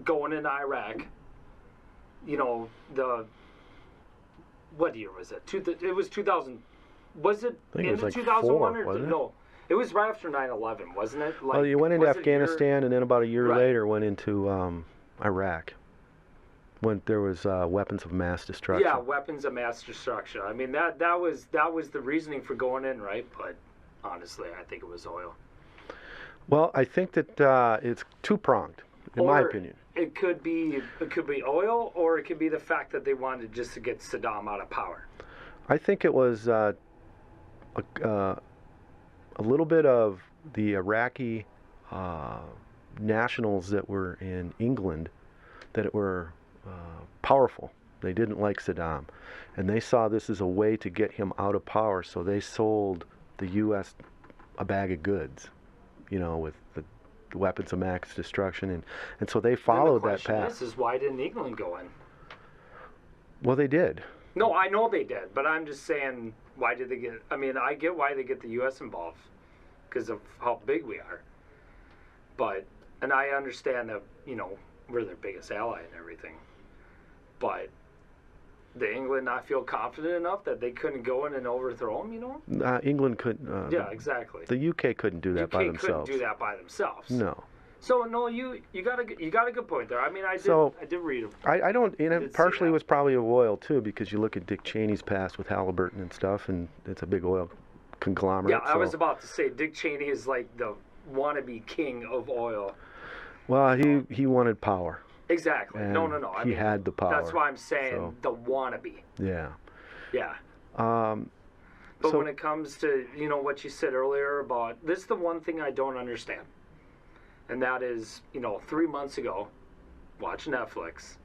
going into Iraq, what year was it? It was 2000. Was it I think it was like 2001 4, or wasn't it? No? It was right after 9/11, wasn't it? Well, you went into was it Afghanistan, and then about a year Right. later went into Iraq, when there was weapons of mass destruction. Yeah, weapons of mass destruction. I mean, that was the reasoning for going in, right? But honestly, I think it was oil. Well, I think that it's two-pronged, in my opinion. It could be oil, or it could be the fact that they wanted just to get Saddam out of power. I think it was a little bit of the Iraqi nationals that were in England that were powerful. They didn't like Saddam, and they saw this as a way to get him out of power, so they sold the U.S. a bag of goods, with the weapons of mass destruction, and so they followed that path. This is why didn't England go in? Well, they did. No, I know they did, but I'm just saying, why did they get? I mean, I get why they get the U.S. involved because of how big we are. And I understand that we're their biggest ally and everything. But did England not feel confident enough that they couldn't go in and overthrow them? England couldn't. Yeah, exactly. The UK couldn't do that by themselves. UK couldn't do that by themselves. No. So no, you got a good point there. I mean, I did read them. I don't, and did it see partially that. was probably of oil too, because you look at Dick Cheney's past with Halliburton and stuff, and it's a big oil conglomerate. Yeah, I was about to say Dick Cheney is like the wannabe king of oil. Well, he wanted power. Exactly. And No. I he mean, had the power. That's why I'm saying So. the wannabe. Yeah. Yeah. But So when it comes to what you said earlier about this, is the one thing I don't understand, and that is 3 months ago, watching Netflix,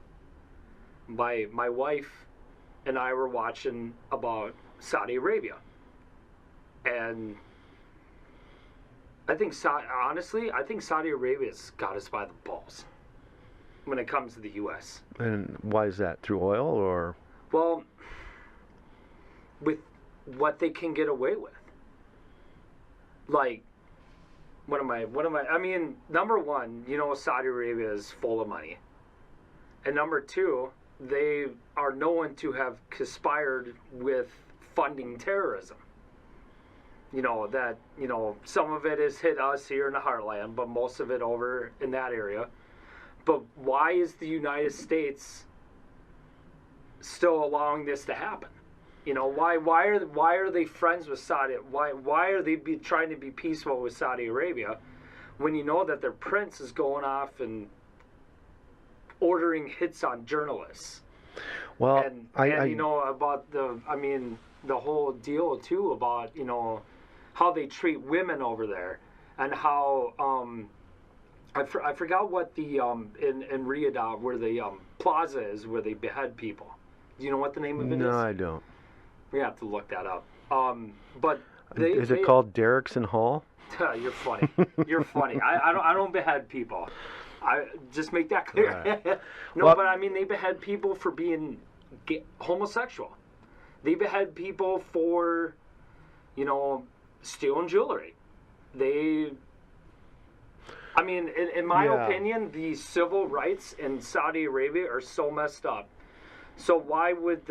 my wife and I were watching about Saudi Arabia, and I think Saudi Arabia's got us by the balls when it comes to the U.S. and why is that? Through oil or? Well, with what they can get away with. Like, I mean, number one, Saudi Arabia is full of money. And number two, they are known to have conspired with funding terrorism. Some of it has hit us here in the heartland, but most of it over in that area. But why is the United States still allowing this to happen? Why are they friends with Saudi? Why are they trying to be peaceful with Saudi Arabia when you know that their prince is going off and ordering hits on journalists? Well, and about the whole deal too about how they treat women over there, and how I forgot what the in Riyadh where the plaza is where they behead people. Do you know what the name of it is? No, I don't. We have to look that up. But is it called Derickson Hall? You're funny. You're funny. I don't behead people. I just make that clear. Right. But I mean, they behead people for being homosexual. They behead people for, stealing jewelry. In my opinion, the civil rights in Saudi Arabia are so messed up. So why would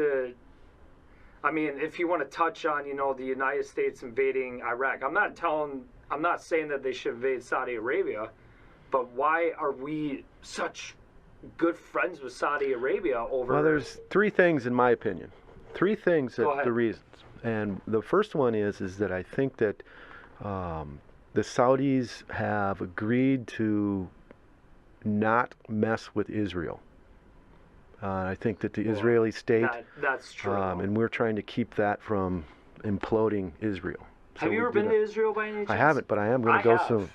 if you want to touch on, the United States invading Iraq, I'm not saying that they should invade Saudi Arabia, but why are we such good friends with Saudi Arabia over? Well, there's three things in my opinion. The reasons. And the first one is that I think that the Saudis have agreed to not mess with Israel. I think that the Israeli state, that's true. and we're trying to keep that from imploding Israel. Have you ever been to Israel by any chance? I haven't, but I am going to go soon.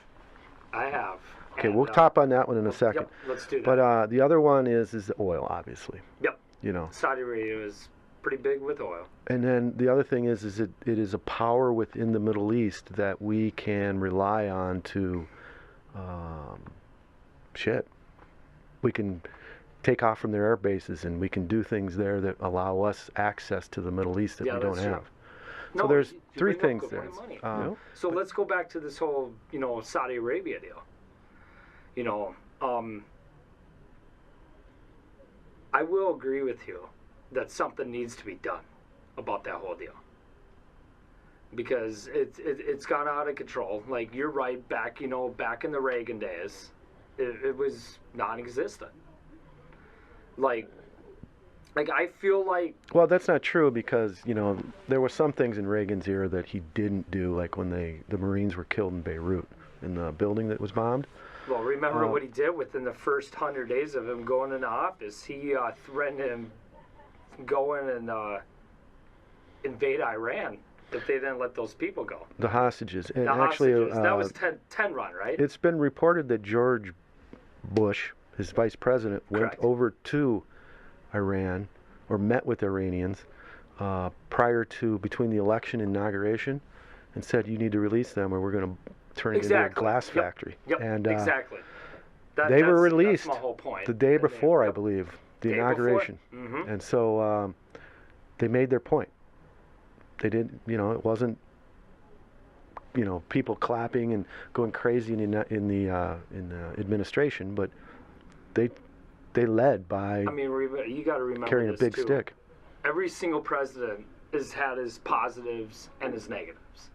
I have. Okay, we'll top on that one in a second. Yep, let's do that. But the other one is the oil, obviously. Yep. You know. Saudi Arabia is pretty big with oil. And then the other thing is it is a power within the Middle East that we can rely on to, we can take off from their air bases and we can do things there that allow us access to the Middle East that we don't have. So there's three things there. So let's go back to this whole, Saudi Arabia deal. I will agree with you that something needs to be done about that whole deal, because it's gone out of control. Like, you're right, back in the Reagan days, it was non-existent. Like I feel like... Well, that's not true, because, there were some things in Reagan's era that he didn't do, like when the Marines were killed in Beirut, in the building that was bombed. Well, remember what he did within the first 100 days of him going into office? He threatened him going and invade Iran if they didn't let those people go. The hostages. And the actually, hostages. That was 10 run, right? It's been reported that George Bush, his vice president, went over to Iran, or met with Iranians between the election and inauguration, and said, you need to release them or we're going to turn it into a glass factory. Yep. And exactly. They were released that's my whole point. the day before, I believe, the inauguration. Mm-hmm. And so they made their point. They did, it wasn't, people clapping and going crazy in the administration, but they led by, you got to remember carrying a big stick. Every single president has had his positives and his negatives.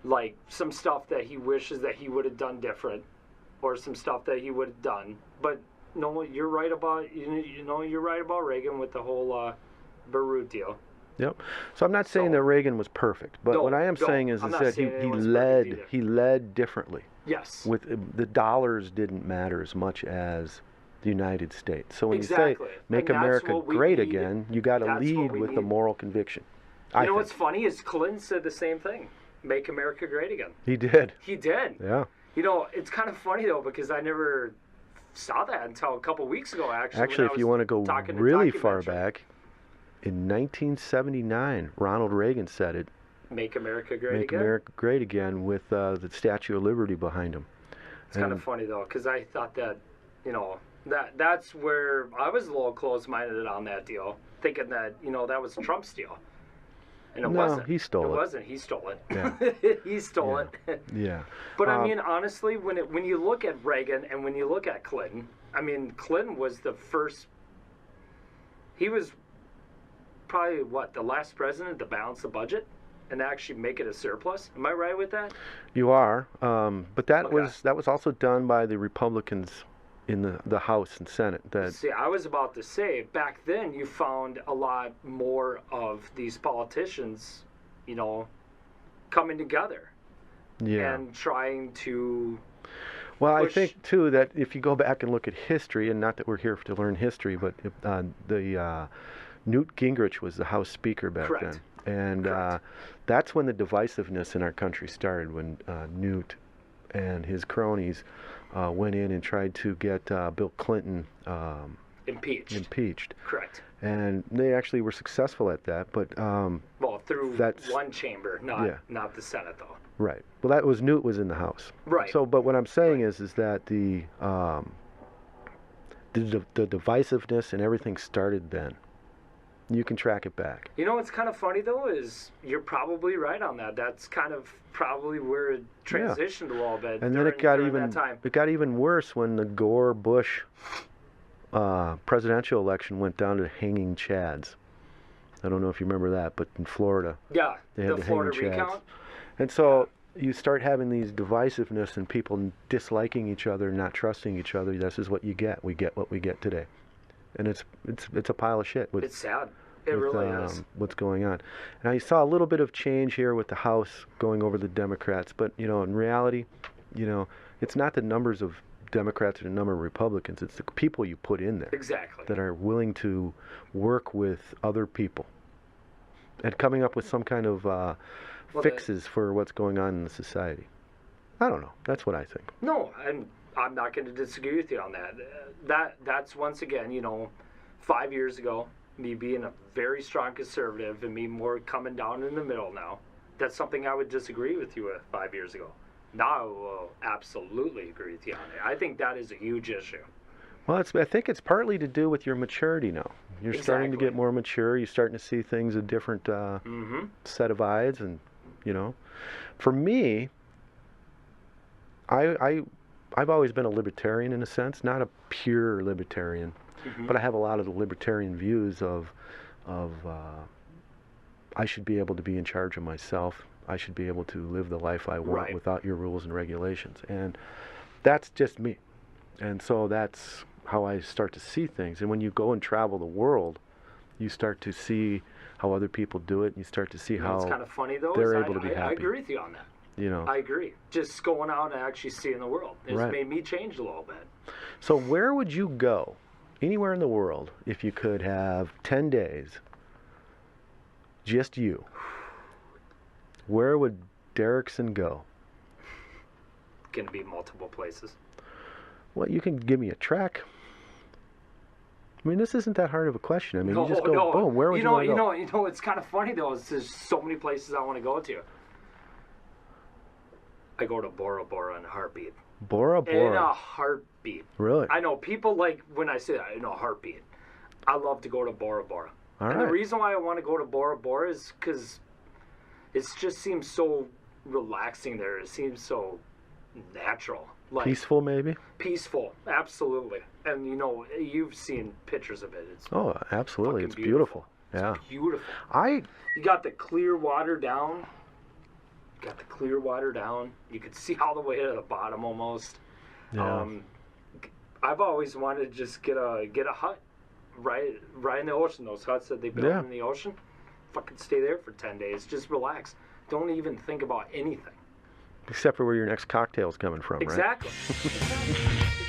Like, some stuff that he wishes that he would have done different, or some stuff that he would have done. But no, you're right about you're right about Reagan with the whole Beirut deal. Yep. So I'm not saying that Reagan was perfect, but what I am saying is that he led differently. Yes. With the dollars didn't matter as much as the United States. So when you say make America great again, you got to lead with a moral conviction. You know what's funny is Clinton said the same thing. Make America great again. He did. He did. Yeah. It's kind of funny though, because I never saw that until a couple weeks ago. Actually, if you want to go really far back, in 1979, Ronald Reagan said it. Make America great again. Make America great again, with the Statue of Liberty behind him. It's kind of funny though, because I thought that, that's where I was a little close-minded on that deal, thinking that that was Trump's deal. And it wasn't. He stole it. It wasn't. He stole it. Yeah. He stole it. Yeah. But honestly, when you look at Reagan and when you look at Clinton, Clinton was the first. He was probably the last president to balance the budget and actually make it a surplus. Am I right with that? You are. But that was also done by the Republicans in the House and Senate. See, I was about to say, back then you found a lot more of these politicians, coming together and trying to Well, I think, too, that if you go back and look at history, and not that we're here to learn history, but Newt Gingrich was the House Speaker back then. And that's when the divisiveness in our country started, when Newt and his cronies went in and tried to get Bill Clinton impeached. Correct. And they actually were successful at that, but through one chamber, not the Senate, though. Right. Well, Newt was in the House. Right. So, but what I'm saying is that the divisiveness and everything started then. You can track it back. What's kind of funny, though, is you're probably right on that. That's kind of probably where it transitioned a little bit. And then it got even worse when the Gore-Bush presidential election went down to hanging chads. I don't know if you remember that, but in Florida, they had the Florida recount. And so you start having these divisiveness and people disliking each other, not trusting each other. This is what you get. We get what we get today. And it's a pile of shit. It's sad. It with really is. what's going on. And I saw a little bit of change here with the House going over the Democrats, but in reality, it's not the numbers of Democrats or the number of Republicans. It's the people you put in there Exactly. that are willing to work with other people and coming up with some kind of fixes for what's going on in the society. I don't know. That's what I think. No, I'm not going to disagree with you on that. That's once again, 5 years ago, me being a very strong conservative and me more coming down in the middle now. That's something I would disagree with you with 5 years ago. Now I will absolutely agree with you on it. I think that is a huge issue. Well, I think it's partly to do with your maturity now. You're starting to get more mature. You're starting to see things a different set of eyes, and for me, I've always been a libertarian in a sense, not a pure libertarian, but I have a lot of the libertarian views of I should be able to be in charge of myself. I should be able to live the life I want without your rules and regulations. And that's just me. And so that's how I start to see things. And when you go and travel the world, you start to see how other people do it. And you start to see how it's kind of funny, though, they're able to be happy. I agree with you on that. I agree. Just going out and actually seeing the world has made me change a little bit. So where would you go, anywhere in the world, if you could have 10 days, just you? Where would Derickson go? Going to be multiple places. Well, you can give me a track. I mean, this isn't that hard of a question. I mean, you just go, boom, where would you want to go? You know, it's kind of funny, though, is there's so many places I want to go to. I go to Bora Bora in a heartbeat. Bora Bora? In a heartbeat. Really? I know, people like, when I say that, in a heartbeat. I love to go to Bora Bora. And the reason why I want to go to Bora Bora is because it just seems so relaxing there. It seems so natural. Like, peaceful, maybe? Peaceful, absolutely. And you've seen pictures of it. It's absolutely. It's beautiful. Yeah. It's beautiful. You got the clear water down. You could see all the way to the bottom almost. Yeah. I've always wanted to just get a hut right in the ocean. Those huts that they build in the ocean. Fucking stay there for 10 days. Just relax. Don't even think about anything. Except for where your next cocktail's coming from, exactly. right?